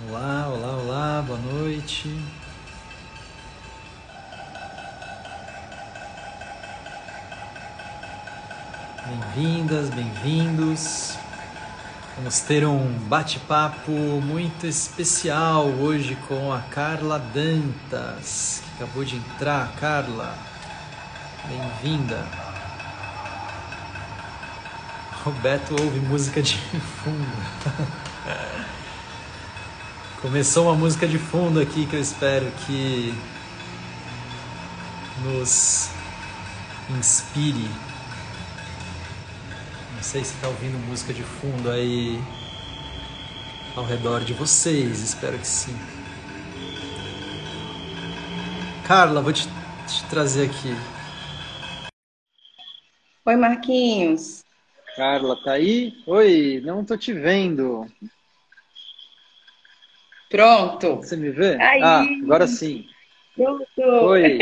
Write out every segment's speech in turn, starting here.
Olá, olá, olá, boa noite. Bem-vindas, bem-vindos. Vamos ter um bate-papo muito especial hoje com a Carla Dantas, que acabou de entrar. Carla, bem-vinda. O Beto ouve música de fundo. Começou uma música de fundo aqui que eu espero que nos inspire. Não sei se está ouvindo música de fundo aí ao redor de vocês, espero que sim. Carla, vou te trazer aqui. Oi, Marquinhos. Carla, tá aí? Oi, não tô te vendo. Pronto. Você me vê? Ah, Aí, agora sim. pronto. Oi,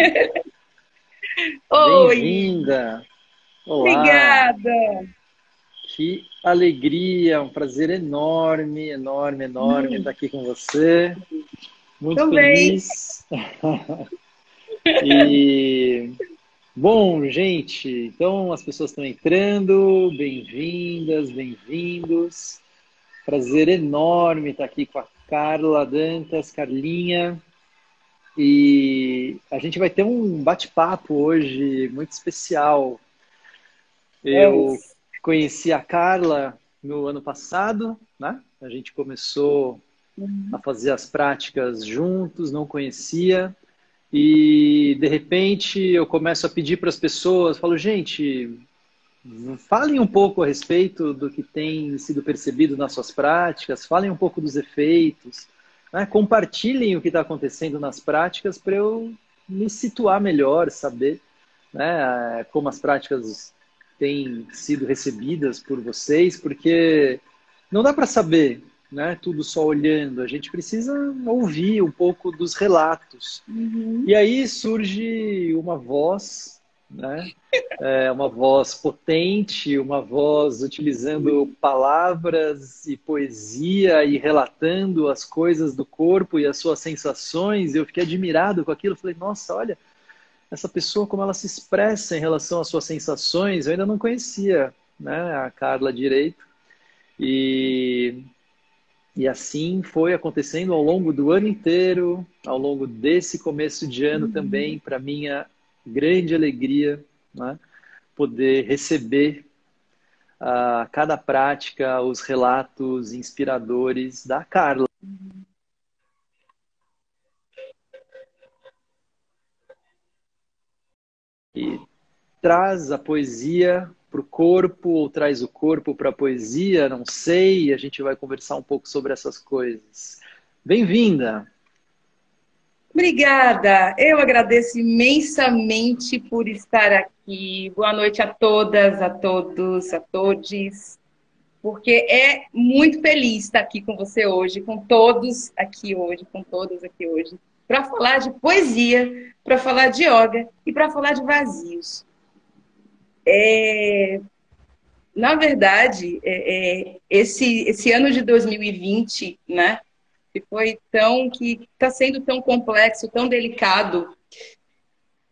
Oi, bem-vinda. Olá, obrigada. que alegria, um prazer enorme, enorme, enorme estar Hum, aqui com você. Muito também. feliz. E bom, gente, então as pessoas estão entrando, bem-vindas, bem-vindos. Prazer enorme estar aqui com a Carla Dantas, Carlinha. E a gente vai ter um bate-papo hoje muito especial. Eu Vamos. conheci a Carla no ano passado, né? A gente começou a fazer as práticas juntos, não conhecia. E de repente eu começo a pedir para as pessoas, falo, gente, falem um pouco a respeito do que tem sido percebido nas suas práticas, falem um pouco dos efeitos, né? Compartilhem o que está acontecendo nas práticas para eu me situar melhor, saber, né, como as práticas têm sido recebidas por vocês, porque não dá para saber, né, tudo só olhando, a gente precisa ouvir um pouco dos relatos. E Uhum. aí surge uma voz, né? Uma voz potente, uma voz utilizando palavras e poesia e relatando as coisas do corpo e as suas sensações. Eu fiquei admirado com aquilo. Falei, nossa, olha, essa pessoa, como ela se expressa em relação às suas sensações. Eu ainda não conhecia, né, a Carla direito. E e assim foi acontecendo ao longo do ano inteiro, ao longo desse começo de ano também, Uhum. para minha grande alegria, né, poder receber a cada prática os relatos inspiradores da Carla. E traz a poesia para o corpo ou traz o corpo para a poesia, não sei, a gente vai conversar um pouco sobre essas coisas. Bem-vinda! Obrigada. Eu agradeço imensamente por estar aqui. Boa noite a todas, a todos, a todes. Porque é muito feliz estar aqui com você hoje, com todos aqui hoje, com todas aqui hoje, para falar de poesia, para falar de yoga e para falar de vazios. Na verdade, esse ano de 2020, né, que está sendo tão complexo, tão delicado,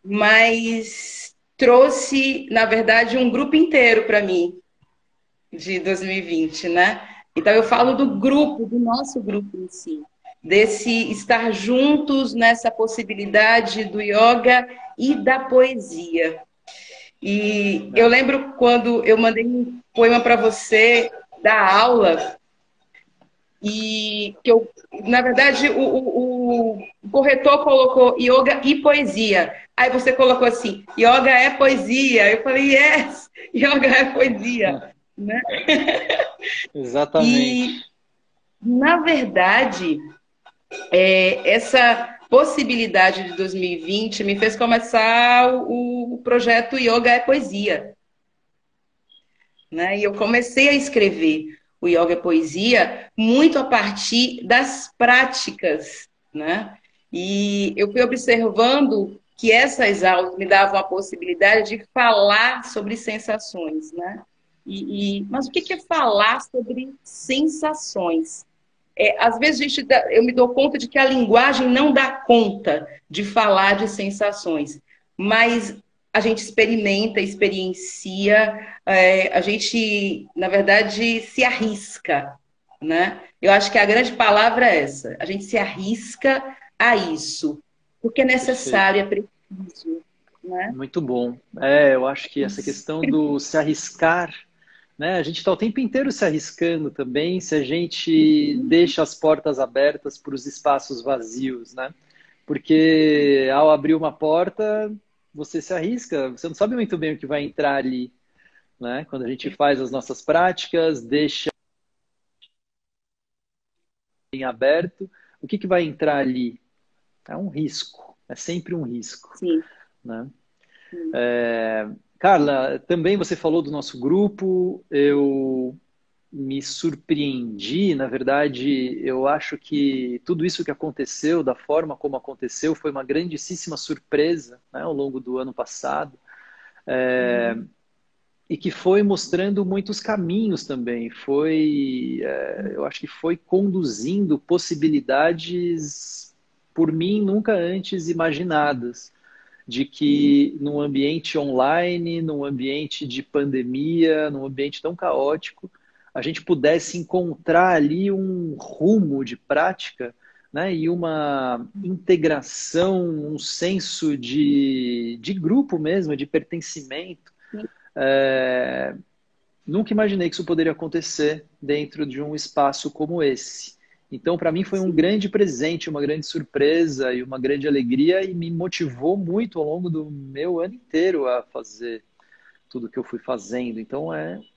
mas trouxe, na verdade, um grupo inteiro para mim de 2020, né? Então eu falo do grupo, do nosso grupo em si, desse estar juntos nessa possibilidade do yoga e da poesia. E eu Né? lembro quando eu mandei um poema para você da aula e que eu, na verdade, o corretor colocou yoga e poesia. Aí você colocou assim, yoga é poesia. Eu falei, yes, yoga é poesia, né? E Exatamente. na verdade, essa possibilidade de 2020 me fez começar o projeto Yoga é Poesia, né? E eu comecei a escrever o Yoga é Poesia muito a partir das práticas, né? E eu fui observando que essas aulas me davam a possibilidade de falar sobre sensações, né? Mas o que é falar sobre sensações? às vezes eu me dou conta de que a linguagem não dá conta de falar de sensações, mas a gente experimenta, experiencia, a gente, na verdade, se arrisca, né? Eu acho que a grande palavra é essa, a gente se arrisca a isso, porque é necessário, é preciso, né? Muito bom. Eu acho que essa questão do se arriscar, né? A gente está o tempo inteiro se arriscando também, se a gente deixa as portas abertas para os espaços vazios, né? Porque ao abrir uma porta, você se arrisca, você não sabe muito bem o que vai entrar ali, né? Quando a gente faz as nossas práticas, deixa em aberto, o que vai entrar ali? É um risco, é sempre um risco, Sim. né? Carla, também você falou do nosso grupo, eu me surpreendi, na verdade, eu acho que tudo isso que aconteceu, da forma como aconteceu, foi uma grandíssima surpresa, né, ao longo do ano passado, e que foi mostrando muitos caminhos também, eu acho que foi conduzindo possibilidades, por mim, nunca antes imaginadas, de que num ambiente online, num ambiente de pandemia, num ambiente tão caótico, a gente pudesse encontrar ali um rumo de prática, né, e uma integração, um senso de grupo mesmo, de pertencimento. Nunca imaginei que isso poderia acontecer dentro de um espaço como esse. Então, para mim, foi um grande presente, uma grande surpresa e uma grande alegria e me motivou muito ao longo do meu ano inteiro a fazer tudo que eu fui fazendo. Então,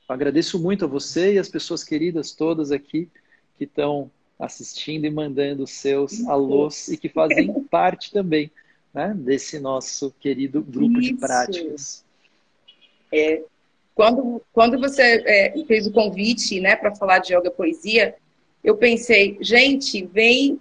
agradeço muito a você e as pessoas queridas todas aqui que estão assistindo e mandando seus alôs e que fazem parte também, né, desse nosso querido grupo de Isso. práticas. Quando você fez o convite, né, para falar de yoga poesia, eu pensei, gente, vem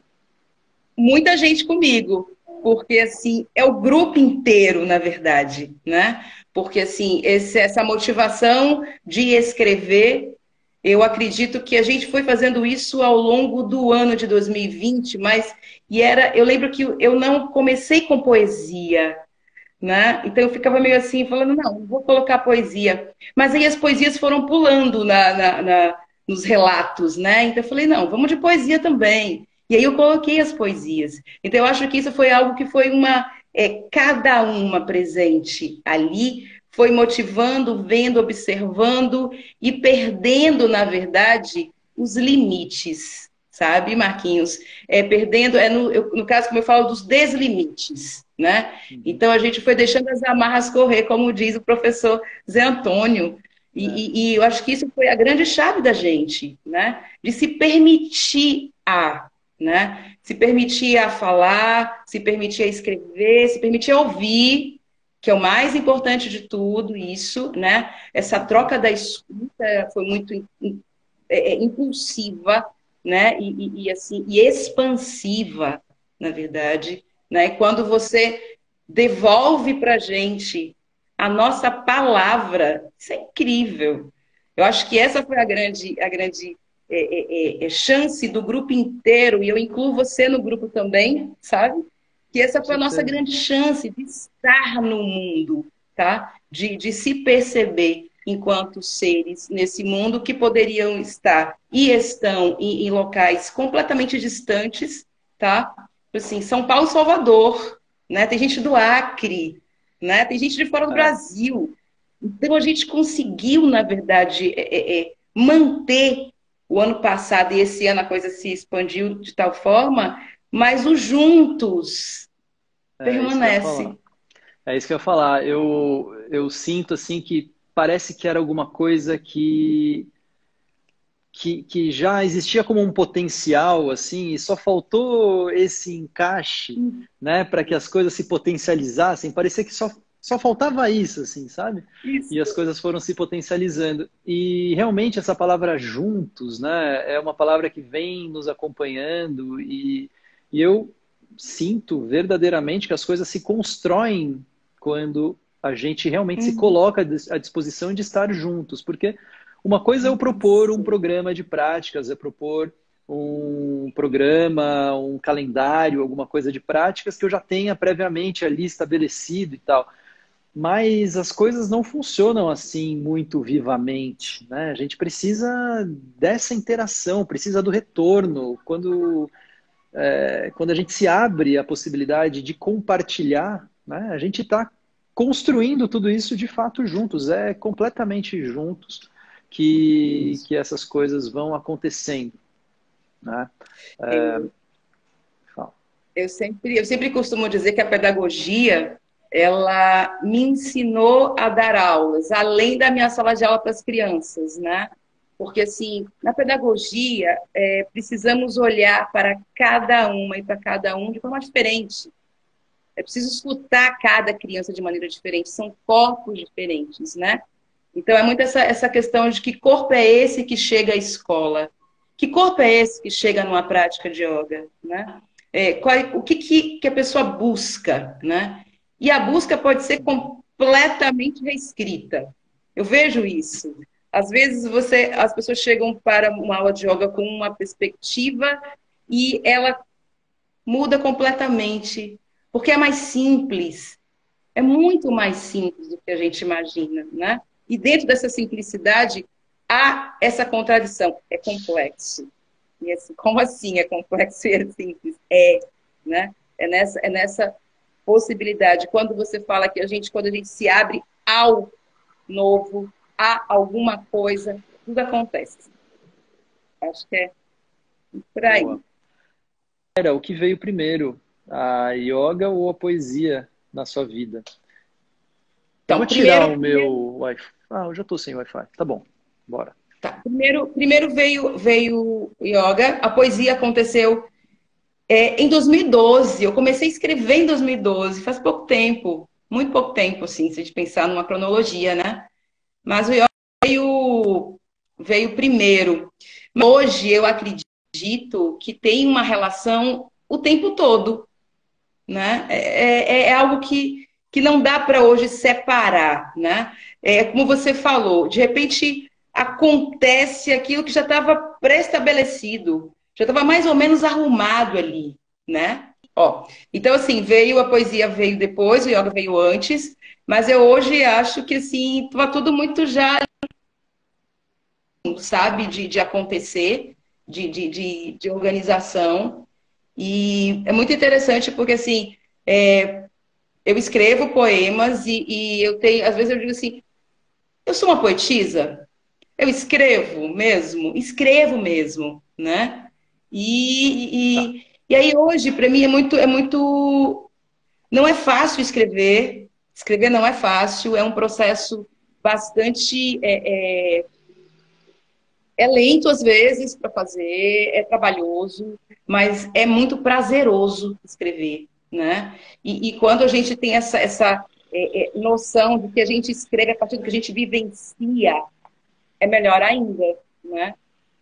muita gente comigo, porque assim é o grupo inteiro, na verdade, né? Porque assim essa motivação de escrever, eu acredito que a gente foi fazendo isso ao longo do ano de 2020, mas eu lembro que eu não comecei com poesia, né? Então eu ficava meio assim, falando, não vou colocar poesia. Mas aí as poesias foram pulando nos relatos, né? Então eu falei, não, vamos de poesia também. E aí eu coloquei as poesias. Então eu acho que isso foi algo que foi cada uma presente ali, foi motivando, vendo, observando e perdendo, na verdade, os limites, sabe, Marquinhos? Perdendo, no caso, como eu falo, dos deslimites, né? Então a gente foi deixando as amarras correr, como diz o professor Zé Antônio. E eu acho que isso foi a grande chave da gente, né? De se permitir né? Se permitir a falar, se permitir a escrever, se permitir a ouvir, que é o mais importante de tudo, isso, né? Essa troca da escuta foi muito impulsiva, né? Assim, e expansiva, na verdade, né? Quando você devolve para a gente a nossa palavra, isso é incrível. Eu acho que essa foi a grande chance do grupo inteiro, e eu incluo você no grupo também, sabe? Que essa foi a nossa grande chance de estar no mundo, tá? De se perceber enquanto seres nesse mundo que poderiam estar e estão em locais completamente distantes, tá? Assim, São Paulo, Salvador, né? Tem gente do Acre, né? Tem gente de fora do Brasil. Então a gente conseguiu, na verdade, manter o ano passado e esse ano a coisa se expandiu de tal forma, mas o juntos permanece. É isso que eu ia falar. Eu sinto assim que parece que era alguma coisa que já existia como um potencial, assim, e só faltou esse encaixe, né, para que as coisas se potencializassem. Parecia que só faltava isso, assim, sabe? Isso. E as coisas foram se potencializando. E realmente essa palavra juntos, né, é uma palavra que vem nos acompanhando e eu sinto verdadeiramente que as coisas se constroem quando a gente realmente se coloca à disposição de estar juntos, porque uma coisa é eu propor um programa de práticas, é propor um programa, um calendário, alguma coisa de práticas que eu já tenha previamente ali estabelecido e tal. Mas as coisas não funcionam assim muito vivamente, né? A gente precisa dessa interação, precisa do retorno. Quando a gente se abre a possibilidade de compartilhar, né? A gente está construindo tudo isso de fato juntos, é completamente juntos que essas coisas vão acontecendo, né? É, Eu, fala. eu sempre costumo dizer que a pedagogia, ela me ensinou a dar aulas, além da minha sala de aula para as crianças, né? Porque, assim, na pedagogia, precisamos olhar para cada uma e para cada um de forma diferente. É preciso escutar cada criança de maneira diferente, são corpos diferentes, né? Então, é muito essa questão de que corpo é esse que chega à escola? Que corpo é esse que chega numa prática de yoga, né? O que a pessoa busca, né? E a busca pode ser completamente reescrita. Eu vejo isso. Às vezes as pessoas chegam para uma aula de yoga com uma perspectiva e ela muda completamente, porque é mais simples, é muito mais simples do que a gente imagina, né? E dentro dessa simplicidade há essa contradição, é complexo. E assim, como assim é complexo e é simples? Né? É nessa possibilidade. Quando você fala que quando a gente se abre ao novo, a alguma coisa, tudo acontece. Acho que é por aí. Boa. Era o que veio primeiro, a yoga ou a poesia na sua vida? Eu vou Então, tirar primeiro, o meu Wi-Fi. Ah, eu já estou sem Wi-Fi. Tá bom, bora. tá. Primeiro veio o yoga, a poesia aconteceu em 2012. Eu comecei a escrever em 2012, faz pouco tempo, muito pouco tempo, assim, se a gente pensar numa cronologia, né? Mas o yoga veio primeiro. Hoje eu acredito que tem uma relação o tempo todo, né? É algo que não dá para hoje separar, né? É como você falou, de repente acontece aquilo que já estava pré-estabelecido, já estava mais ou menos arrumado ali, né? Ó, então assim, a poesia veio depois, o yoga veio antes, mas eu hoje acho que assim, estava tudo muito já, sabe, de acontecer, de organização. E é muito interessante porque assim, eu escrevo poemas e eu tenho, às vezes eu digo assim, eu sou uma poetisa, eu escrevo mesmo, né? Tá. E aí hoje, para mim, não é fácil escrever não é fácil, é um processo bastante, é lento às vezes para fazer, é trabalhoso, mas é muito prazeroso escrever, né? E quando a gente tem essa noção de que a gente escreve a partir do que a gente vivencia, é melhor ainda, né?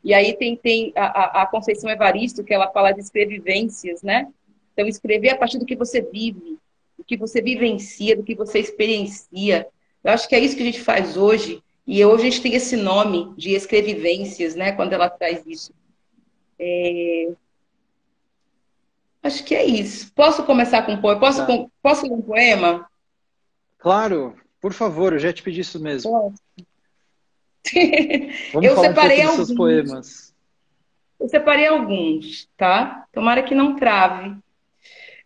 E aí tem a Conceição Evaristo, que ela fala de escrevivências, né? Então, escrever a partir do que você vive, do que você vivencia, do que você experiencia. Eu acho que é isso que a gente faz hoje. E hoje a gente tem esse nome de escrevivências, né? Quando ela traz isso. Acho que é isso. Posso começar com um poema? Tá. Posso ler um poema? Claro, por favor, eu já te pedi isso mesmo. Posso. Vamos Eu falar um pouco separei dos seus alguns. poemas. Eu separei alguns, tá? Tomara que não trave.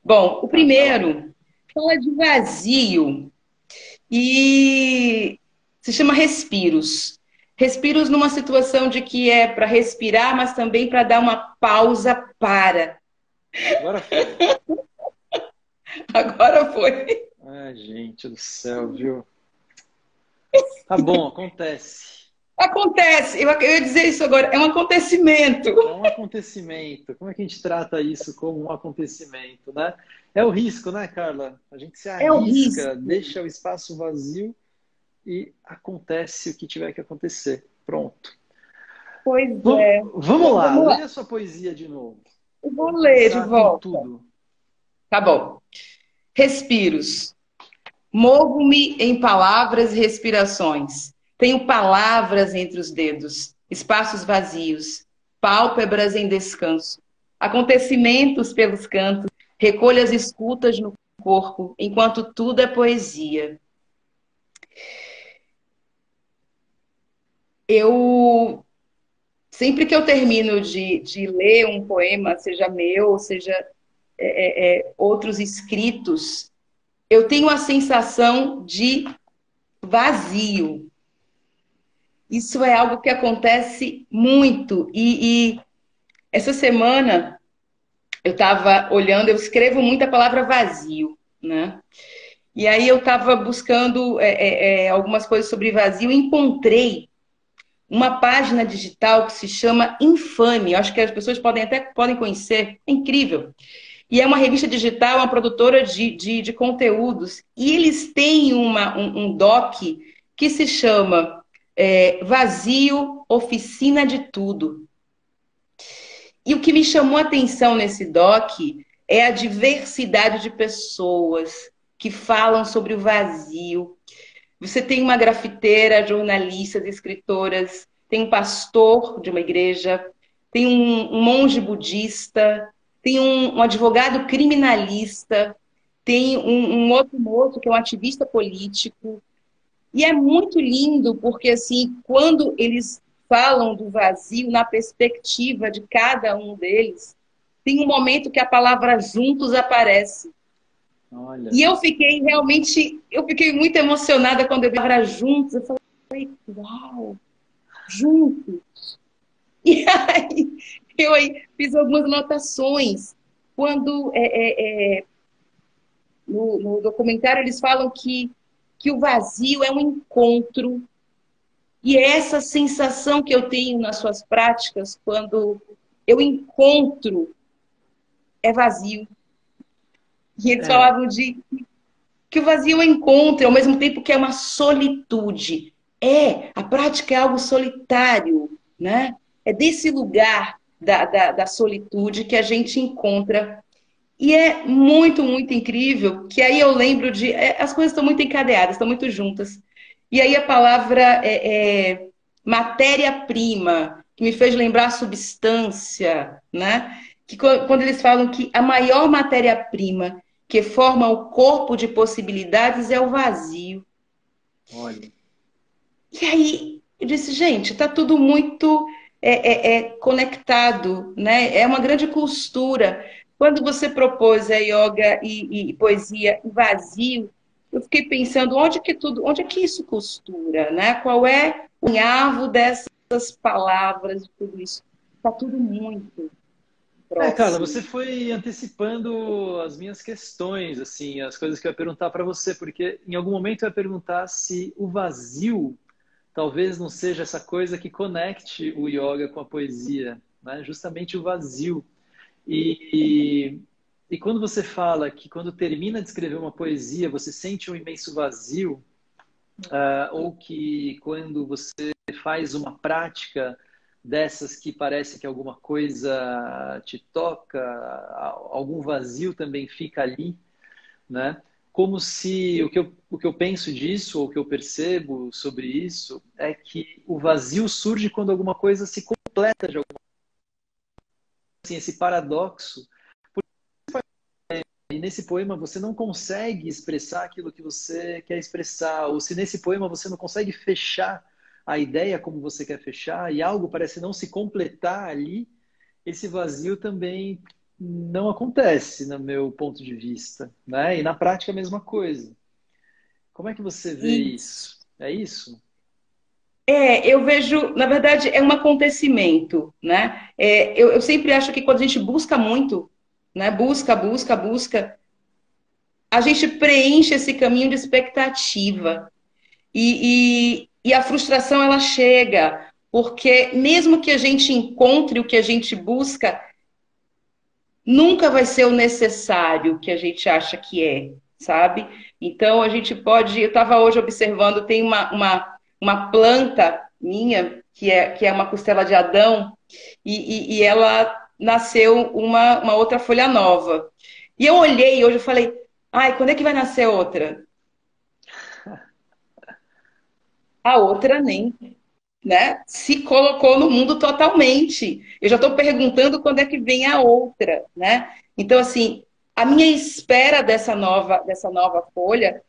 Bom, o Tá, vai lá. primeiro fala de vazio e se chama respiros. Respiros numa situação de que é para respirar, mas também para dar uma pausa para. Agora foi. Agora foi. Ai, gente do céu, viu? Tá bom, acontece. Acontece, eu ia dizer isso agora, é um acontecimento. É um acontecimento. Como é que a gente trata isso como um acontecimento, né? É o risco, né, Carla? A gente se É o risco. arrisca, deixa o espaço vazio e acontece o que tiver que acontecer. Pronto. Pois é. Vamos Então lá, vamos lá. leia sua poesia de novo. Eu vou Vamos ler de começar com volta. tudo. Tá bom. Respiros. Movo-me em palavras e respirações. Tenho palavras entre os dedos, espaços vazios. pálpebras em descanso, acontecimentos pelos cantos, recolho as escutas no corpo, enquanto tudo é poesia. Eu, sempre que eu termino de ler um poema, seja meu, seja outros escritos, eu tenho a sensação de vazio. Isso é algo que acontece muito. E essa semana eu estava olhando, eu escrevo muito a palavra vazio, né? E aí eu estava buscando algumas coisas sobre vazio e encontrei uma página digital que se chama Infame. Eu acho que as pessoas podem conhecer. É incrível. E é uma revista digital, uma produtora de conteúdos. E eles têm um doc que se chama Vazio, Oficina de Tudo. E o que me chamou a atenção nesse doc é a diversidade de pessoas que falam sobre o vazio. Você tem uma grafiteira, jornalistas, escritoras, tem um pastor de uma igreja, tem um monge budista, tem um advogado criminalista, tem um outro moço que é um ativista político. E é muito lindo porque, assim, quando eles falam do vazio na perspectiva de cada um deles, tem um momento que a palavra juntos aparece. Olha. E eu fiquei muito emocionada quando eu vi a palavra juntos. Eu falei, uau, juntos. E aí, eu aí fiz algumas anotações. Quando no documentário eles falam que o vazio é um encontro. E é essa sensação que eu tenho nas suas práticas, quando eu encontro, é vazio. E eles falavam que o vazio é um encontro, ao mesmo tempo que é uma solitude. A prática é algo solitário, né? É desse lugar da solitude que a gente encontra. E é muito, muito incrível, que aí eu lembro as coisas estão muito encadeadas, estão muito juntas. E aí a palavra matéria-prima, que me fez lembrar substância, né? Que quando eles falam que a maior matéria-prima que forma o corpo de possibilidades é o vazio. Olha. E aí eu disse, gente, está tudo muito conectado, né? É uma grande costura. Quando você propôs a yoga e poesia e vazio, eu fiquei pensando onde é que isso costura, né? Qual é o unhavo dessas palavras, de tudo isso? Está tudo muito Carla, próximo. você foi antecipando as minhas questões, assim, as coisas que eu ia perguntar para você, porque em algum momento eu ia perguntar se o vazio talvez não seja essa coisa que conecte o yoga com a poesia, né? Justamente o vazio. E, e quando você fala que quando termina de escrever uma poesia, você sente um imenso vazio, ou que quando você faz uma prática dessas que parece que alguma coisa te toca, algum vazio também fica ali, né? Como se o que eu penso disso, ou o que eu percebo sobre isso, é que o vazio surge quando alguma coisa se completa de alguma assim, esse paradoxo. E nesse poema você não consegue expressar aquilo que você quer expressar, ou se nesse poema você não consegue fechar a ideia como você quer fechar, e algo parece não se completar ali, esse vazio também não acontece, no meu ponto de vista, né? E na prática a mesma coisa. Como é que você vê Isso. isso? É isso? Eu vejo, na verdade, é um acontecimento, né? Eu sempre acho que quando a gente busca muito, né? Busca, a gente preenche esse caminho de expectativa. E a frustração, ela chega, porque mesmo que a gente encontre o que a gente busca, nunca vai ser o necessário que a gente acha que é, sabe? Então, a gente pode... Eu estava hoje observando, tem uma planta minha, que é uma costela de Adão, e ela nasceu uma outra folha nova. E eu olhei hoje e falei, ai, quando é que vai nascer outra? A outra nem né, se colocou no mundo totalmente. Eu já estou perguntando quando é que vem a outra, né? Então, assim, a minha espera dessa nova folha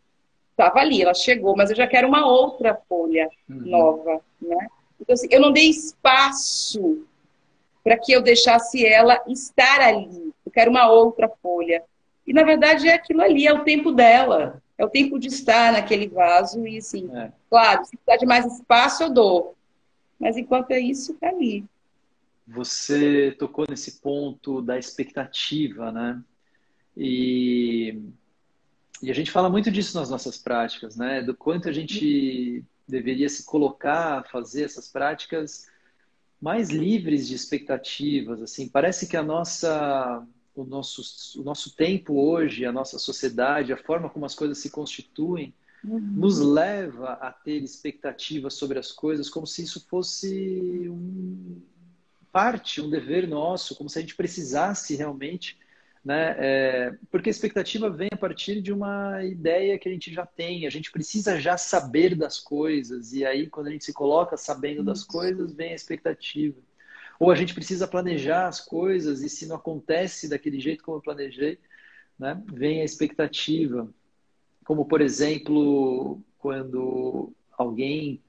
estava ali, ela chegou, mas eu já quero uma outra folha Uhum. nova, né? Então, assim, eu não dei espaço para que eu deixasse ela estar ali. Eu quero uma outra folha. E, na verdade, é aquilo ali, é o tempo dela. É o tempo de estar naquele vaso. E, assim, É. claro, se precisar de mais espaço, eu dou. Mas, enquanto é isso, tá ali. Você tocou nesse ponto da expectativa, né? E, e a gente fala muito disso nas nossas práticas, né? Do quanto a gente deveria se colocar, fazer essas práticas mais livres de expectativas, assim. Parece que o nosso tempo hoje, a nossa sociedade, a forma como as coisas se constituem, nos Uhum. leva a ter expectativas sobre as coisas como se isso fosse um dever nosso, como se a gente precisasse realmente, né? Porque a expectativa vem a partir de uma ideia que a gente já tem, a gente precisa já saber das coisas, e aí quando a gente se coloca sabendo das coisas, vem a expectativa. Ou a gente precisa planejar as coisas, e se não acontece daquele jeito como eu planejei, né? Vem a expectativa. Como, por exemplo, quando alguém,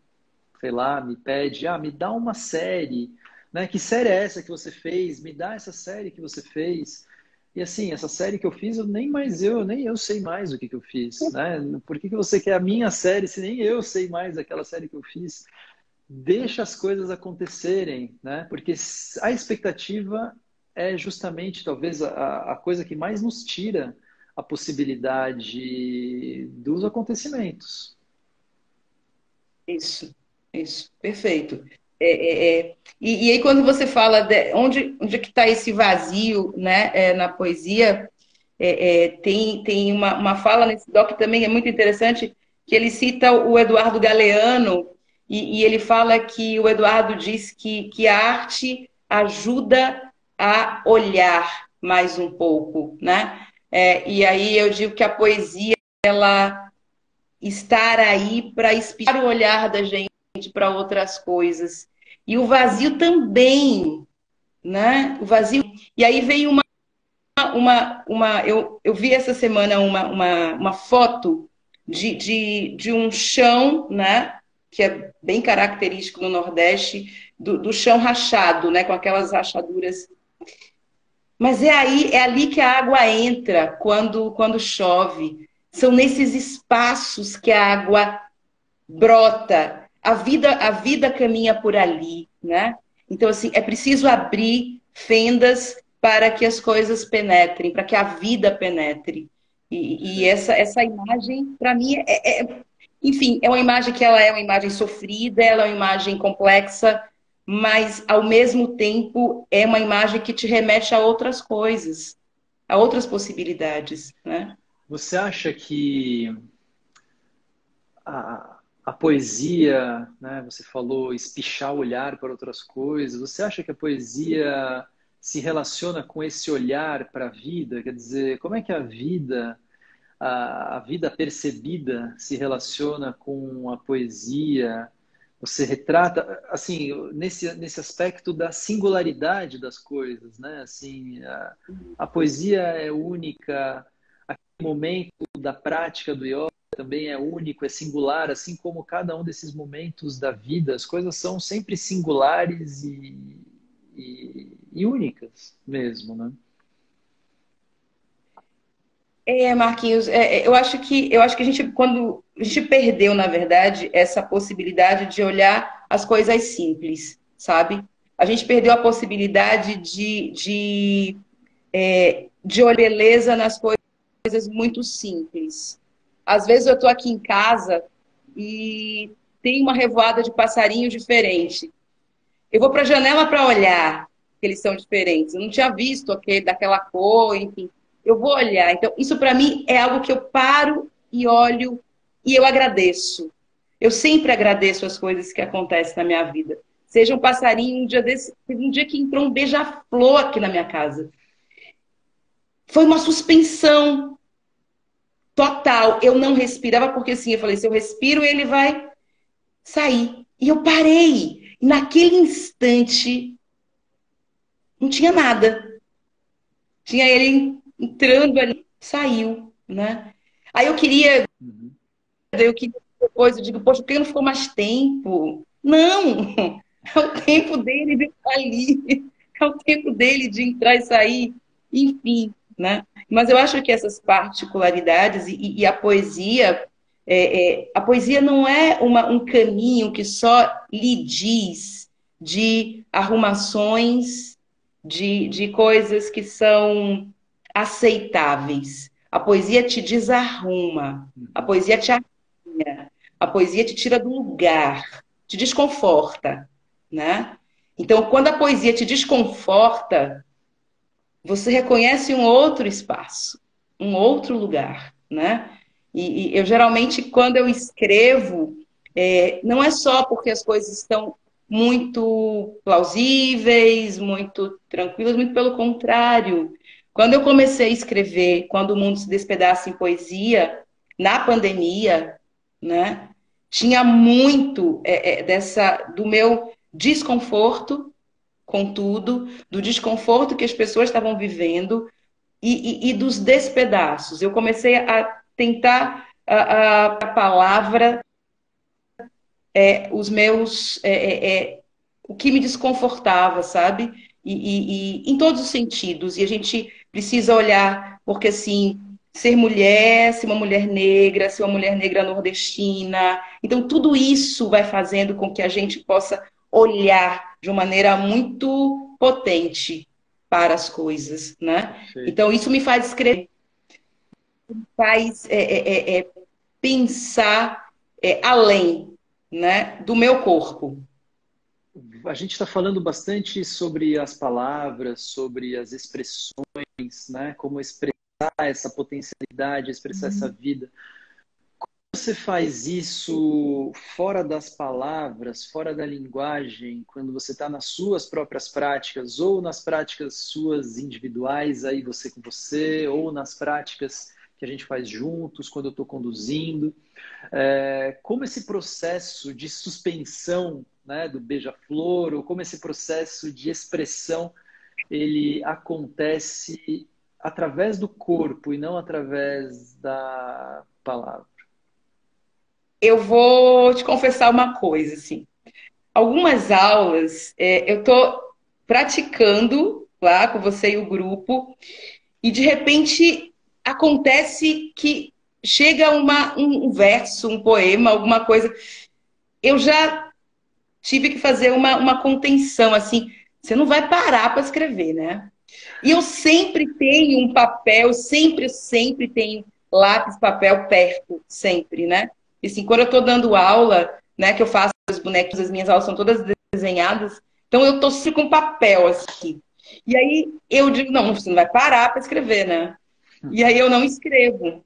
sei lá, me pede, me dá uma série, né? Que série é essa que você fez? Me dá essa série que você fez. E assim, essa série que eu fiz, nem eu sei mais o que eu fiz, né? Por que você quer a minha série se nem eu sei mais daquela série que eu fiz? Deixa as coisas acontecerem, né? Porque a expectativa é justamente, talvez, a coisa que mais nos tira a possibilidade dos acontecimentos. Isso, perfeito. E aí, quando você fala onde é que está esse vazio, né, na poesia, tem uma fala nesse doc também é muito interessante, que ele cita o Eduardo Galeano, e ele fala que o Eduardo diz que a arte ajuda a olhar mais um pouco, né? E aí eu digo que a poesia, ela estar aí para inspirar o olhar da gente para outras coisas. E o vazio também, né? O vazio. E aí veio eu vi essa semana uma foto de um chão, né? Que é bem característico no Nordeste, do chão rachado, né? Com aquelas rachaduras. Mas é ali que a água entra quando chove. São nesses espaços que a água brota. A vida caminha por ali, né? Então, assim, é preciso abrir fendas para que as coisas penetrem, para que a vida penetre. E Perfeito. essa imagem, para mim, enfim, é uma imagem que ela é uma imagem sofrida, ela é uma imagem complexa, mas, ao mesmo tempo, é uma imagem que te remete a outras coisas, a outras possibilidades, né? Você acha que a poesia, né, você falou espichar o olhar para outras coisas, você acha que a poesia se relaciona com esse olhar para a vida? Quer dizer, como é que a vida percebida se relaciona com a poesia? Você retrata, assim, nesse aspecto da singularidade das coisas, né? Assim, a poesia é única, aquele momento da prática do yoga também é único, é singular, assim como cada um desses momentos da vida, as coisas são sempre singulares e únicas mesmo, né? Marquinhos, eu acho que a gente, quando a gente perdeu, na verdade, essa possibilidade de olhar as coisas simples, sabe? A gente perdeu a possibilidade de olhar beleza nas coisas muito simples. Às vezes eu estou aqui em casa e tem uma revoada de passarinho diferente. Eu vou para a janela para olhar, que eles são diferentes. Eu não tinha visto aquele daquela cor, enfim. Eu vou olhar. Então, isso para mim é algo que eu paro e olho e eu agradeço. Eu sempre agradeço as coisas que acontecem na minha vida. Seja um passarinho, teve um dia que entrou um beija-flor aqui na minha casa. Foi uma suspensão total. Eu não respirava porque assim, eu falei, se eu respiro, ele vai sair. E eu parei. E naquele instante, não tinha nada. Tinha ele entrando ali, saiu, né? Aí Uhum. eu queria depois, eu digo, poxa, por que não ficou mais tempo? Não! É o tempo dele de estar ali, é o tempo dele de entrar e sair, enfim, né? Mas eu acho que essas particularidades e a poesia não é um caminho que só lhe diz de arrumações, de coisas que são aceitáveis. A poesia te desarruma, a Uhum. poesia te arranha, a poesia te tira do lugar, te desconforta, né? Então, quando a poesia te desconforta, você reconhece um outro espaço, um outro lugar, né? E eu geralmente, quando eu escrevo, não é só porque as coisas estão muito plausíveis, muito tranquilas, muito pelo contrário. Quando eu comecei a escrever, quando o mundo se despedaça em poesia, na pandemia, né? Tinha muito do meu desconforto com tudo, do desconforto que as pessoas estavam vivendo e dos despedaços. Eu comecei a tentar a palavra, os meus, o que me desconfortava, sabe? Em todos os sentidos. E a gente precisa olhar, porque assim, ser mulher, ser uma mulher negra, ser uma mulher negra nordestina. Então, tudo isso vai fazendo com que a gente possa olhar de uma maneira muito potente para as coisas, né? Perfeito. Então, isso me faz escrever, faz pensar além, né, do meu corpo. A gente está falando bastante sobre as palavras, sobre as expressões, né? Como expressar essa potencialidade, expressar essa vida. Você faz isso fora das palavras, fora da linguagem, quando você está nas suas próprias práticas, ou nas práticas suas individuais, aí você com você, ou nas práticas que a gente faz juntos, quando eu estou conduzindo. Como esse processo de suspensão, né, do beija-flor, ou como esse processo de expressão, ele acontece através do corpo e não através da palavra. Eu vou te confessar uma coisa, assim. Algumas aulas eu estou praticando lá com você e o grupo, e de repente acontece que chega um verso, um poema, alguma coisa. Eu já tive que fazer uma contenção, assim. Você não vai parar para escrever, né? E eu sempre tenho um papel, sempre tenho lápis, papel perto, sempre, né? E assim, quando eu estou dando aula, né, que eu faço os bonecos, as minhas aulas são todas desenhadas, então eu tô sempre com papel assim. E aí eu digo, não, você não vai parar para escrever, né? E aí eu não escrevo.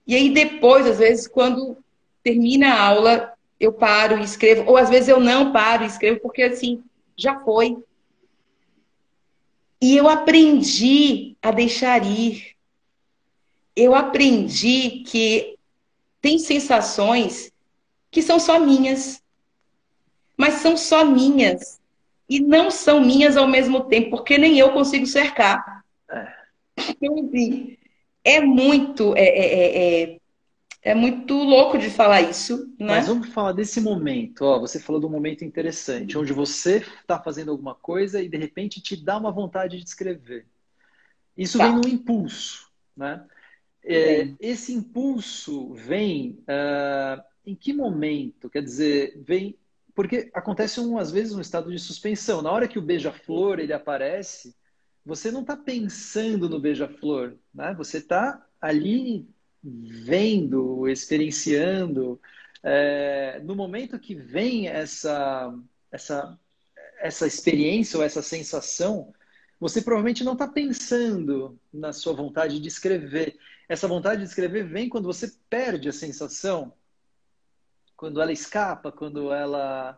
E aí depois, às vezes, quando termina a aula, eu paro e escrevo, ou às vezes eu não paro e escrevo, porque assim, já foi. E eu aprendi a deixar ir. Eu aprendi que tem sensações que são só minhas, mas são só minhas. E não são minhas ao mesmo tempo, porque nem eu consigo cercar. É. Então, assim, é muito, é muito louco de falar isso, Mas né? vamos falar desse momento. Ó, você falou de um momento interessante, onde você está fazendo alguma coisa e de repente te dá uma vontade de escrever. Isso vem Tá, num impulso, né? bem. Esse impulso vem em que momento? Quer dizer, vem porque acontece às vezes um estado de suspensão. Na hora que o beija-flor ele aparece, você não está pensando no beija-flor, né? Você está ali vendo, experienciando. No momento que vem essa, essa experiência ou essa sensação, você provavelmente não está pensando na sua vontade de escrever. Essa vontade de escrever vem quando você perde a sensação, quando ela escapa, quando ela.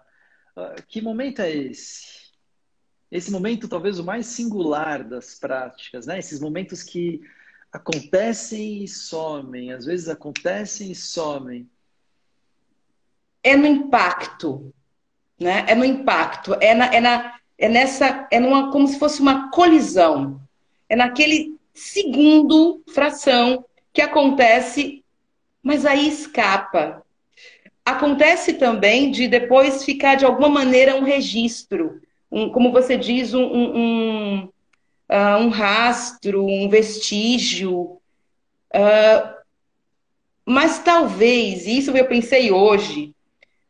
Que momento é esse? Esse momento, talvez o mais singular das práticas, né? Esses momentos que acontecem e somem, às vezes acontecem e somem. É no impacto. né? É no impacto, como se fosse uma colisão. É naquele segundo, fração, que acontece, mas aí escapa. Acontece também de depois ficar de alguma maneira um registro, como você diz, um rastro, um vestígio. Mas talvez, isso eu pensei hoje,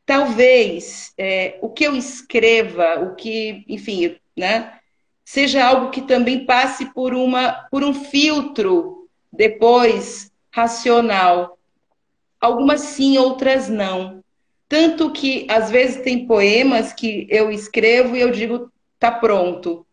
talvez o que eu escreva, o que, enfim, né, seja algo que também passe por um filtro depois racional. Algumas sim, outras não. Tanto que às vezes tem poemas que eu escrevo e eu digo, tá pronto.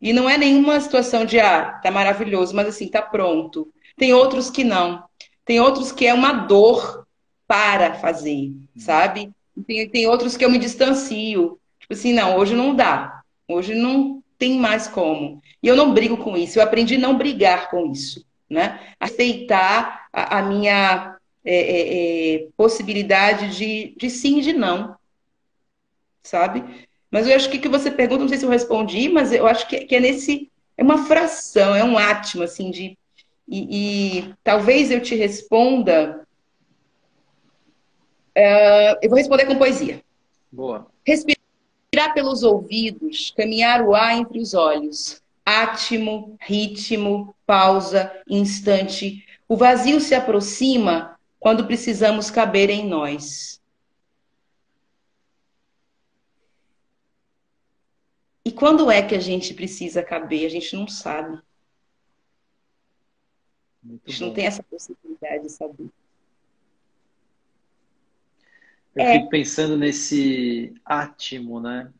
E não é nenhuma situação de, tá maravilhoso, mas assim, tá pronto. Tem outros que não. Tem outros que é uma dor para fazer, sabe? Tem outros que eu me distancio. Tipo assim, não, hoje não dá. Hoje não tem mais como. E eu não brigo com isso. Eu aprendi a não brigar com isso, né? Aceitar a minha possibilidade de sim e de não, sabe? Mas eu acho que você pergunta, não sei se eu respondi, mas eu acho que é nesse. É uma fração, é um átimo, assim, de. E talvez eu te responda. Eu vou responder com poesia. Boa. Respirar pelos ouvidos, caminhar o ar entre os olhos. Átimo, ritmo, pausa, instante. O vazio se aproxima quando precisamos caber em nós. E quando é que a gente precisa caber? A gente não sabe. A Muito gente não bom. tem essa possibilidade de saber. Eu É, fico pensando nesse átimo, né?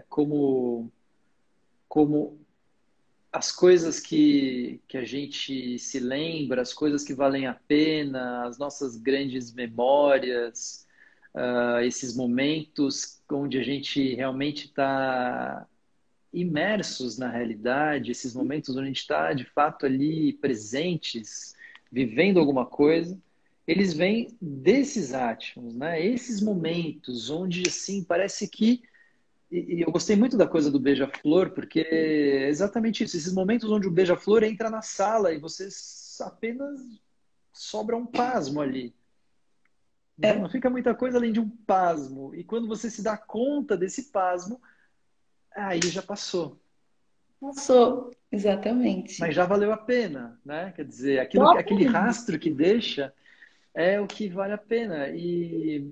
Como as coisas que a gente se lembra, as coisas que valem a pena, as nossas grandes memórias, esses momentos onde a gente realmente está imersos na realidade, esses momentos onde a gente está de fato ali presentes, vivendo alguma coisa, eles vêm desses átomos, né? Esses momentos onde assim parece que e eu gostei muito da coisa do beija-flor, porque é exatamente isso. Esses momentos onde o beija-flor entra na sala e você apenas sobra um pasmo ali. Né? Não fica muita coisa além de um pasmo. E quando você se dá conta desse pasmo, aí já passou. passou. Exatamente. Mas já valeu a pena, né? Quer dizer, aquele Totalmente. rastro que deixa é o que vale a pena. E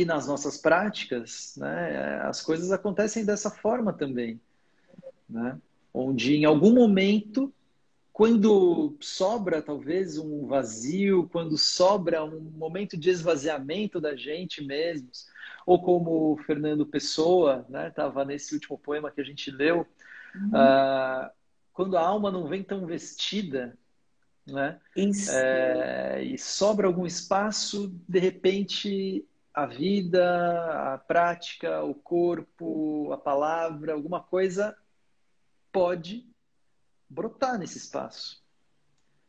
nas nossas práticas, né, as coisas acontecem dessa forma também, né? Onde em algum momento, quando sobra talvez um vazio, quando sobra um momento de esvaziamento da gente mesmos, ou como o Fernando Pessoa, né, estava nesse último poema que a gente leu, ah, quando a alma não vem tão vestida, né? Isso. E sobra algum espaço, de repente a vida, a prática, o corpo, a palavra, alguma coisa pode brotar nesse espaço.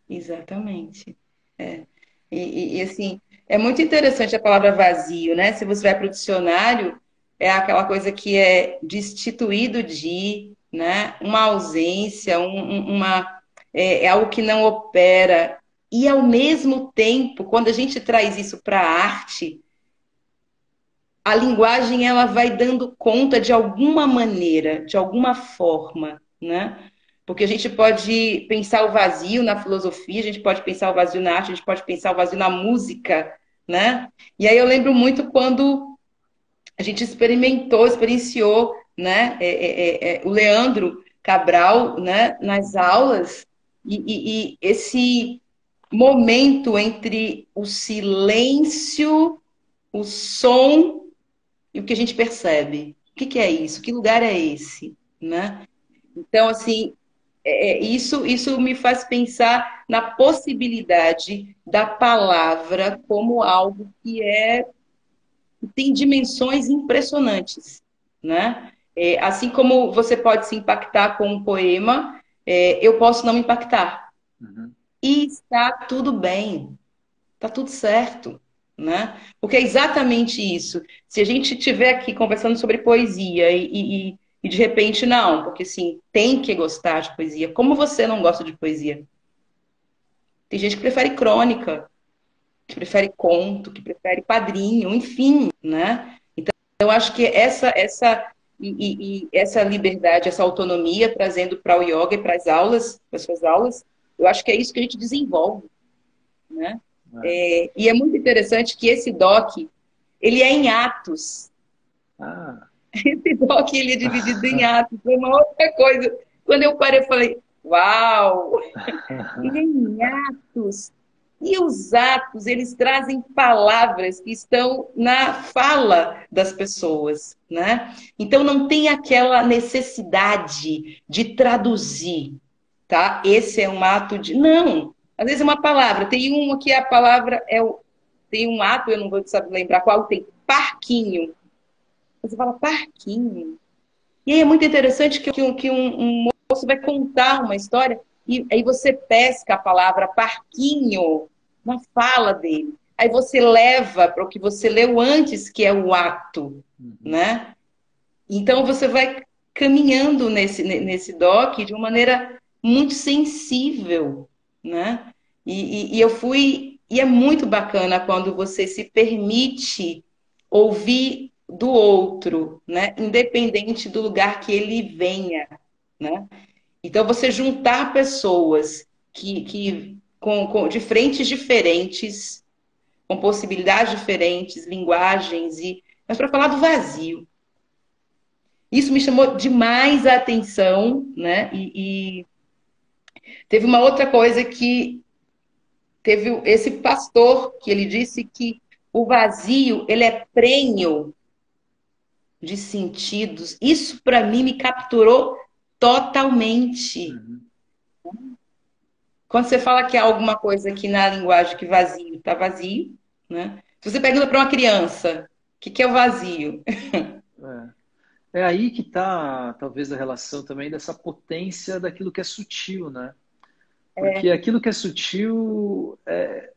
Exatamente. É. Assim, é muito interessante a palavra vazio, né? Se você vai para o dicionário, é aquela coisa que é destituído de, né? Uma ausência, é algo que não opera. E ao mesmo tempo, quando a gente traz isso para a arte, a linguagem ela vai dando conta de alguma maneira, de alguma forma, né? Porque a gente pode pensar o vazio na filosofia, a gente pode pensar o vazio na arte, a gente pode pensar o vazio na música, né? E aí eu lembro muito quando a gente experienciou, né? O Leandro Cabral, né? Nas aulas e esse momento entre o silêncio, o som e o que a gente percebe. O que é isso? Que lugar é esse? Né? Então, assim, isso me faz pensar na possibilidade da palavra como algo que tem dimensões impressionantes, né? Assim como você pode se impactar com um poema, eu posso não me impactar. Uhum. E está tudo bem, está tudo certo. né? Porque é exatamente isso. Se a gente estiver aqui conversando sobre poesia e de repente não, porque assim, tem que gostar de poesia. Como você não gosta de poesia? Tem gente que prefere crônica, que prefere conto, que prefere quadrinho, enfim, né? Então, eu acho que essa liberdade, essa autonomia trazendo para o yoga e para as aulas, para as suas aulas, eu acho que é isso que a gente desenvolve, né? É. E é muito interessante que esse doc, ele é em atos. Ah. Esse doc, ele é dividido em atos. Foi uma outra coisa. Quando eu parei, eu falei, uau! Ele é em atos. E os atos, eles trazem palavras que estão na fala das pessoas, né? Então não tem aquela necessidade de traduzir, tá? Esse é um ato de... Não! Às vezes é uma palavra. Tem uma que a palavra é o... Tem um ato, eu não vou saber lembrar qual, tem parquinho. Você fala parquinho. E aí é muito interessante que um moço vai contar uma história e aí você pesca a palavra parquinho na fala dele. Aí você leva para o que você leu antes, que é o ato, Uhum. né? Então você vai caminhando nesse doc de uma maneira muito sensível, né? E eu fui... E é muito bacana quando você se permite ouvir do outro, né? Independente do lugar que ele venha, né? Então você juntar pessoas de frentes diferentes, com possibilidades diferentes, linguagens mas para falar do vazio. Isso me chamou demais a atenção, né? E teve uma outra coisa que teve esse pastor que ele disse que o vazio ele é prenho de sentidos. Isso para mim me capturou totalmente. Uhum. Quando você fala que há alguma coisa aqui na linguagem que vazio está vazio, né? Se você pergunta para uma criança o que é o vazio, É. É aí que está, talvez, a relação também dessa potência daquilo que é sutil, né? Porque aquilo que é sutil é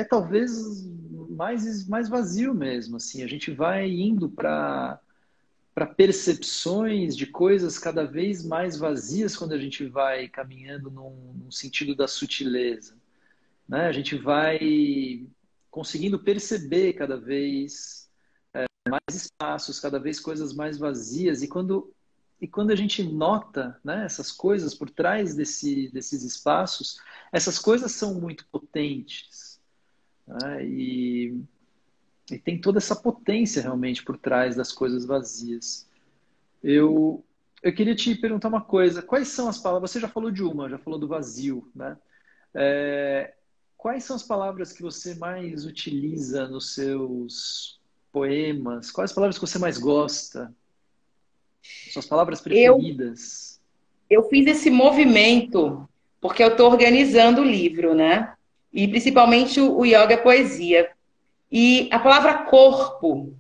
talvez mais vazio mesmo, assim. A gente vai indo para percepções de coisas cada vez mais vazias quando a gente vai caminhando num sentido da sutileza, né? A gente vai conseguindo perceber cada vez mais espaços, cada vez coisas mais vazias. E quando a gente nota, né, essas coisas por trás desses espaços, essas coisas são muito potentes, né? E tem toda essa potência realmente por trás das coisas vazias. Eu, eu queria te perguntar uma coisa. Quais são as palavras? Você já falou de uma, já falou do vazio, né? É, quais são as palavras que você mais utiliza nos seus poemas? Quais as palavras que você mais gosta? Suas palavras eu, preferidas? eu fiz esse movimento porque eu estou organizando o livro, né? E principalmente o Yoga é Poesia. E a palavra corpo,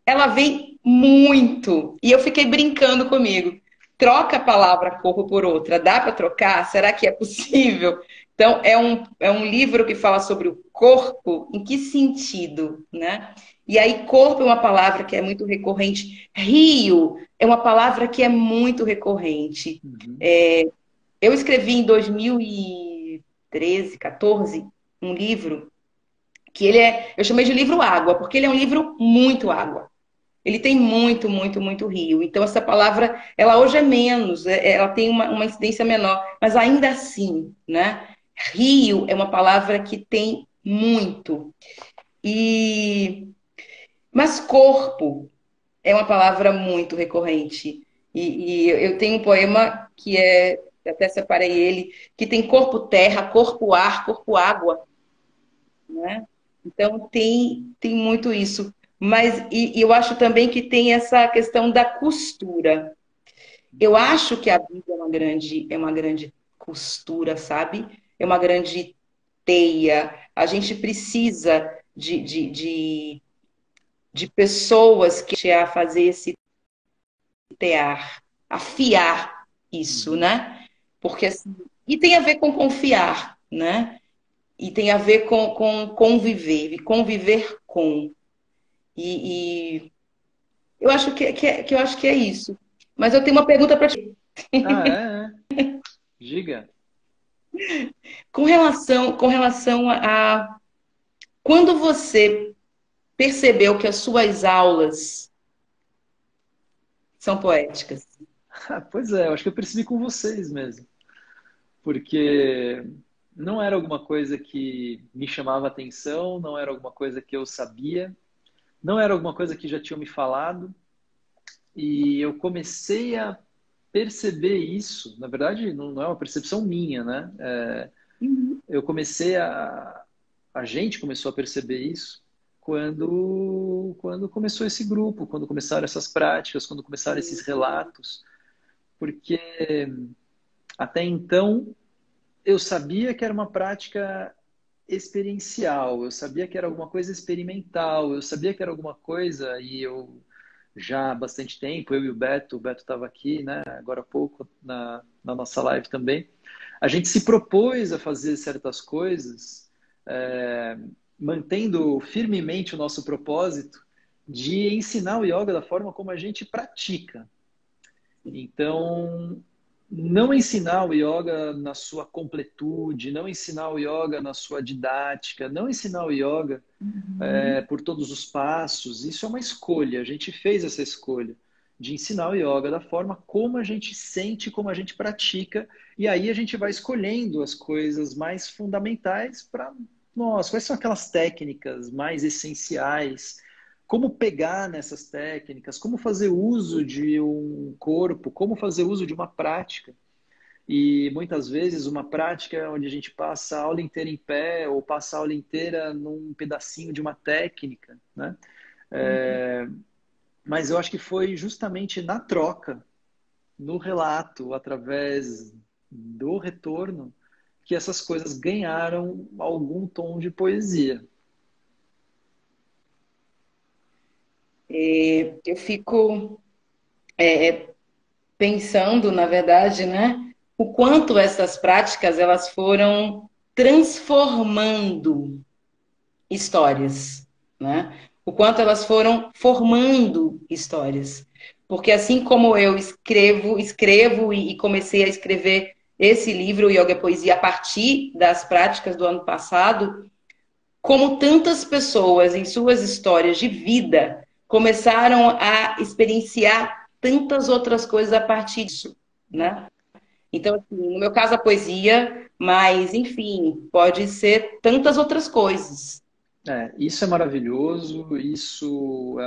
ela vem muito. E eu fiquei brincando comigo. Troca a palavra corpo por outra. Dá para trocar? Será que é possível? Então, é um livro que fala sobre o corpo, em que sentido, né? E aí, corpo é uma palavra que é muito recorrente. Rio é uma palavra que é muito recorrente. Uhum. Eu escrevi em 2013, 14, um livro que eu chamei de livro água, porque ele é um livro muito água. Ele tem muito, muito, muito rio. Então, essa palavra, ela hoje é menos, ela tem uma incidência menor, mas ainda assim, né? Rio é uma palavra que tem muito. E... Mas corpo é uma palavra muito recorrente. E eu tenho um poema que até separei ele, que tem corpo terra, corpo ar, corpo água, né? Então tem muito isso. Mas e eu acho também que tem essa questão da costura. Eu acho que a vida é uma grande costura, sabe? É uma grande teia. A gente precisa de pessoas que a fazer esse tear, afiar isso, Uhum. né? Porque assim, e tem a ver com confiar, né? e tem a ver com conviver, e conviver com. E eu acho que eu acho que é isso. Mas eu tenho uma pergunta para ti. Ah, é? Diga. Com relação a quando você percebeu que as suas aulas são poéticas. Pois é, eu acho que eu percebi com vocês mesmo. Porque não era alguma coisa que me chamava atenção, não era alguma coisa que eu sabia, não era alguma coisa que já tinham me falado. E eu comecei a perceber isso. Na verdade, não é uma percepção minha, né? Eu comecei a gente começou a perceber isso quando começou esse grupo, quando começaram essas práticas, quando começaram esses relatos, porque até então eu sabia que era uma prática experiencial, eu sabia que era alguma coisa experimental, eu sabia que era alguma coisa, e eu já há bastante tempo, eu e o Beto estava aqui, né, agora há pouco, na nossa live também, a gente se propôs a fazer certas coisas, é, mantendo firmemente o nosso propósito de ensinar o yoga da forma como a gente pratica. Então, não ensinar o yoga na sua completude, não ensinar o yoga na sua didática, não ensinar o yoga por todos os passos, isso é uma escolha. A gente fez essa escolha de ensinar o yoga da forma como a gente sente, como a gente pratica, e aí a gente vai escolhendo as coisas mais fundamentais para nós. Quais são aquelas técnicas mais essenciais? Como pegar nessas técnicas? Como fazer uso de um corpo? Como fazer uso de uma prática? E muitas vezes uma prática onde a gente passa a aula inteira em pé ou passa a aula inteira num pedacinho de uma técnica, né? Mas eu acho que foi justamente na troca, no relato, através do retorno, que essas coisas ganharam algum tom de poesia. Eu fico pensando, na verdade, né, o quanto essas práticas elas foram transformando histórias, né? O quanto elas foram formando histórias. Porque assim como eu escrevo e comecei a escrever esse livro, o Yoga é Poesia, a partir das práticas do ano passado, como tantas pessoas em suas histórias de vida começaram a experienciar tantas outras coisas a partir disso, né? Então, assim, no meu caso, a poesia, mas, enfim, pode ser tantas outras coisas. Isso é maravilhoso, isso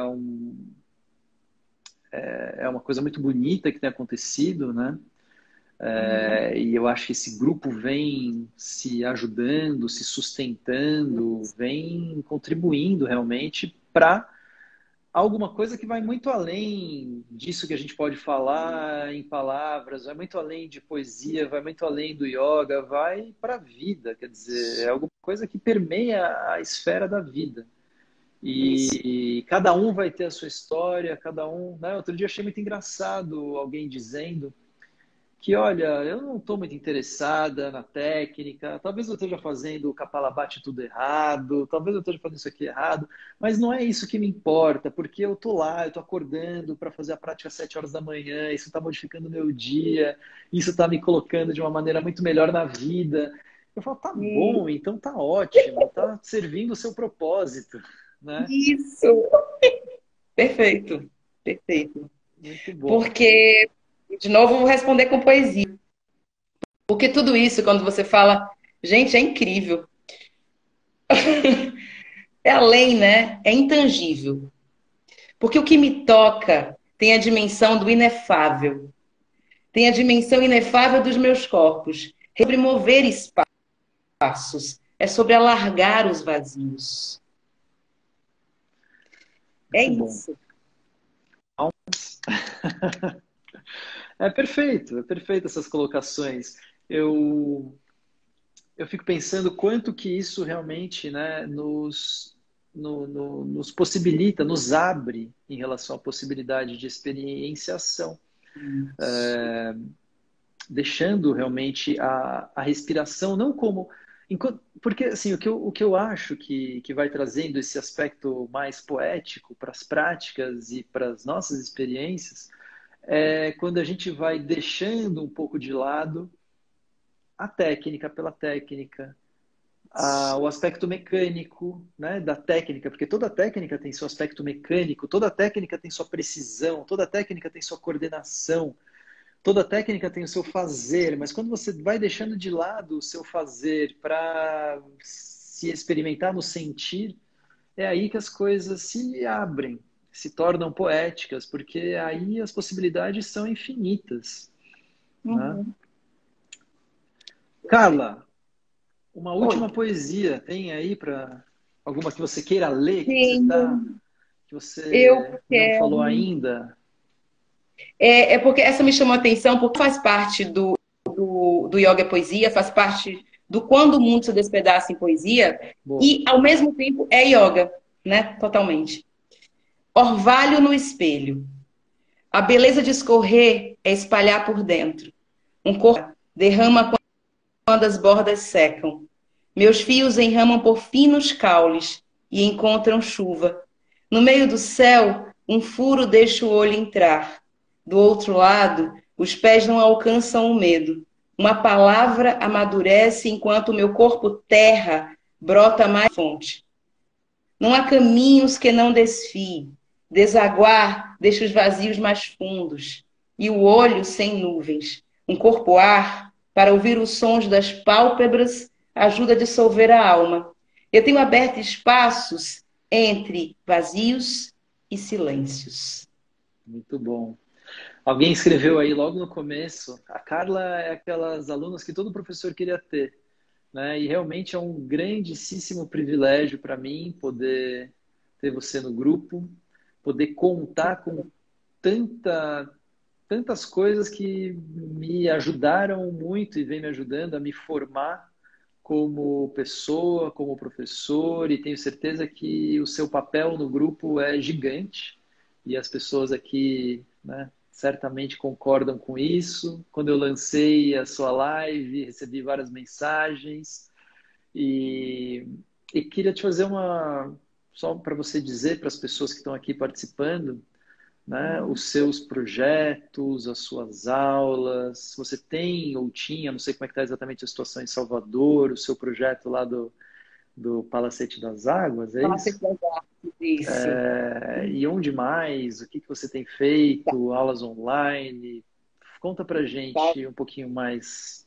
é uma coisa muito bonita que tem acontecido, né? E eu acho que esse grupo vem se ajudando, se sustentando, vem contribuindo realmente para alguma coisa que vai muito além disso que a gente pode falar em palavras, vai muito além de poesia, vai muito além do yoga, vai para a vida, quer dizer, é alguma coisa que permeia a esfera da vida. Isso. E cada um vai ter a sua história, cada um, né? Outro dia achei muito engraçado alguém dizendo que, olha, eu não estou muito interessada na técnica, talvez eu esteja fazendo o Kapalabhati tudo errado, talvez eu esteja fazendo isso aqui errado, mas não é isso que me importa, porque eu estou lá, eu estou acordando para fazer a prática às 7 horas da manhã, isso está modificando o meu dia, isso está me colocando de uma maneira muito melhor na vida. Eu falo, tá bom, então tá ótimo, tá servindo o seu propósito, né? Isso. Perfeito. Perfeito. Muito bom. Porque, de novo, vou responder com poesia. Porque tudo isso, quando você fala, gente, é incrível. É além, né? É intangível. Porque o que me toca tem a dimensão do inefável. Tem a dimensão inefável dos meus corpos. É sobre mover espaços. É sobre alargar os vazios. É Muito bom. isso. É perfeito essas colocações. Eu, eu fico pensando quanto que isso realmente, né, nos possibilita, nos abre em relação à possibilidade de experienciação, deixando realmente a respiração não como Porque assim, o que eu acho que vai trazendo esse aspecto mais poético para as práticas e para as nossas experiências é quando a gente vai deixando um pouco de lado a técnica pela técnica, o aspecto mecânico, né, da técnica, porque toda técnica tem seu aspecto mecânico, toda técnica tem sua precisão, toda técnica tem sua coordenação, toda técnica tem o seu fazer, mas quando você vai deixando de lado o seu fazer para se experimentar no sentir, é aí que as coisas se abrem, se tornam poéticas, porque aí as possibilidades são infinitas, né? Uhum. Carla, uma Oi. última poesia tem aí para alguma que você queira ler, Sim, que eu você não falou quero. ainda? É porque essa me chamou a atenção, porque faz parte do Yoga é Poesia, faz parte do Quando o Mundo se Despedaça em Poesia, Boa. e ao mesmo tempo é yoga, né? Totalmente. Orvalho no espelho. A beleza de escorrer é espalhar por dentro. Um corpo derrama quando as bordas secam. Meus fios enramam por finos caules e encontram chuva. No meio do céu, um furo deixa o olho entrar. Do outro lado, os pés não alcançam o medo. Uma palavra amadurece enquanto o meu corpo terra brota mais fonte. Não há caminhos que não desfie. Desaguar deixa os vazios mais fundos. E o olho sem nuvens. Um corpo ar, para ouvir os sons das pálpebras, ajuda a dissolver a alma. Eu tenho aberto espaços entre vazios e silêncios. Muito bom. Alguém escreveu aí logo no começo, a Carla é aquelas alunas que todo professor queria ter, né? E realmente é um grandíssimo privilégio para mim poder ter você no grupo, poder contar com tantas coisas que me ajudaram muito e vem me ajudando a me formar como pessoa, como professor, e tenho certeza que o seu papel no grupo é gigante e as pessoas aqui, né, certamente concordam com isso. Quando eu lancei a sua live, recebi várias mensagens e, e queria te fazer só para você dizer para as pessoas que estão aqui participando, né, os seus projetos, as suas aulas. Você tem ou tinha, não sei como é que está exatamente a situação em Salvador, o seu projeto lá do Palacete das Águas, é Palacete isso? das Artes, isso. E onde mais? O que que você tem feito? Aulas online? Conta pra gente um pouquinho mais.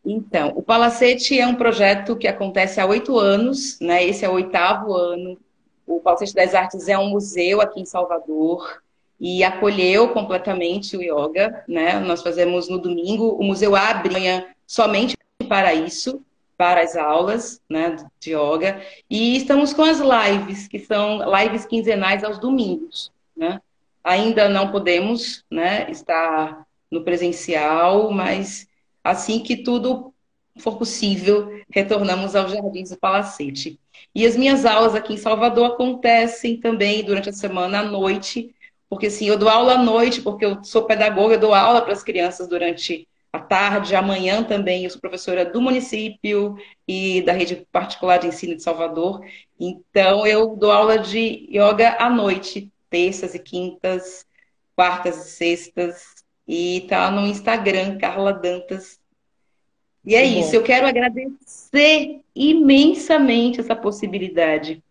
Então, o Palacete é um projeto que acontece há 8 anos, né? Esse é o 8º ano. O Palacete das Artes é um museu aqui em Salvador e acolheu completamente o yoga, né? Nós fazemos no domingo, o museu abre amanhã somente para isso, para as aulas, né, de yoga, e estamos com as lives, que são lives quinzenais aos domingos, né? Ainda não podemos, né, estar no presencial, mas assim que tudo for possível, retornamos aos Jardins do Palacete. E as minhas aulas aqui em Salvador acontecem também durante a semana à noite, porque assim, eu dou aula à noite, porque eu sou pedagoga, eu dou aula para as crianças durante a tarde, amanhã também, eu sou professora do município e da rede particular de ensino de Salvador. Então, eu dou aula de yoga à noite, terças e quintas, quartas e sextas, e tá no Instagram, Carla Dantas. E é Muito isso, eu bom. quero agradecer imensamente essa possibilidade.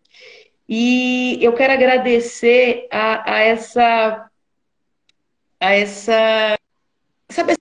E eu quero agradecer a essa, sabe,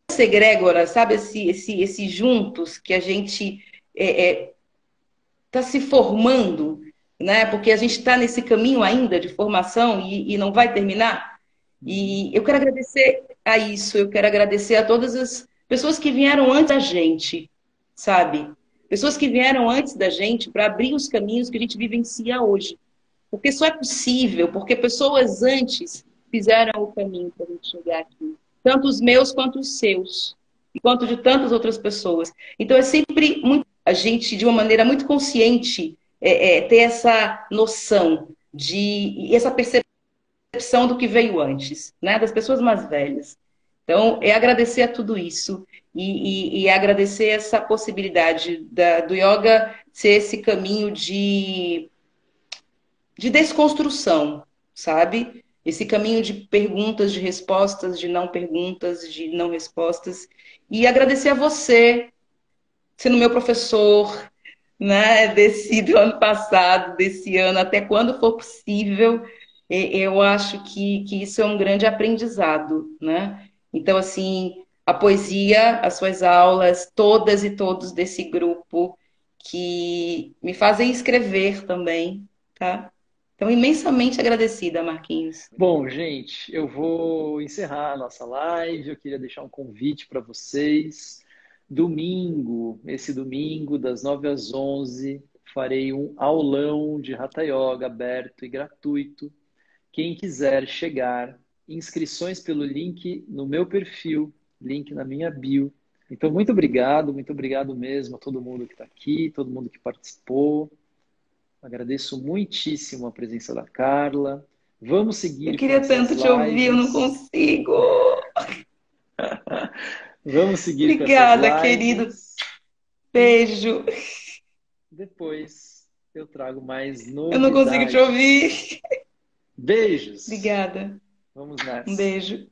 essa egrégora, sabe, esse juntos que a gente está se formando, né? Porque a gente está nesse caminho ainda de formação e não vai terminar. Uhum. E eu quero agradecer a isso, eu quero agradecer a todas as pessoas que vieram antes da gente, sabe? Pessoas que vieram antes da gente para abrir os caminhos que a gente vivencia hoje. Porque só é possível, porque pessoas antes fizeram o caminho para a gente chegar aqui. Tanto os meus quanto os seus. E quanto de tantas outras pessoas. Então é sempre muito, a gente, de uma maneira muito consciente, ter essa noção e essa percepção do que veio antes, né? Das pessoas mais velhas. Então, é agradecer a tudo isso e agradecer essa possibilidade do yoga ser esse caminho de desconstrução, sabe? Esse caminho de perguntas, de respostas, de não perguntas, de não respostas. E agradecer a você, sendo meu professor, né, do ano passado, desse ano, até quando for possível, eu acho que isso é um grande aprendizado, né? Então, assim, a poesia, as suas aulas, todas e todos desse grupo que me fazem escrever também, tá? Então, imensamente agradecida, Marquinhos. Bom, gente, eu vou encerrar a nossa live. Eu queria deixar um convite para vocês. Domingo, esse domingo, das 9 às 11, farei um aulão de Hatha Yoga aberto e gratuito. Quem quiser chegar, inscrições pelo link no meu perfil, link na minha bio. Então, muito obrigado mesmo a todo mundo que está aqui, todo mundo que participou. Agradeço muitíssimo a presença da Carla. Vamos Eu seguir com queria essas tanto te ouvir, eu não lives. consigo. Vamos seguir com essas Obrigada, querido. lives. E Beijo. depois eu trago mais Eu não consigo te ouvir. novidades. Beijos. Obrigada. Vamos Um nessa. beijo.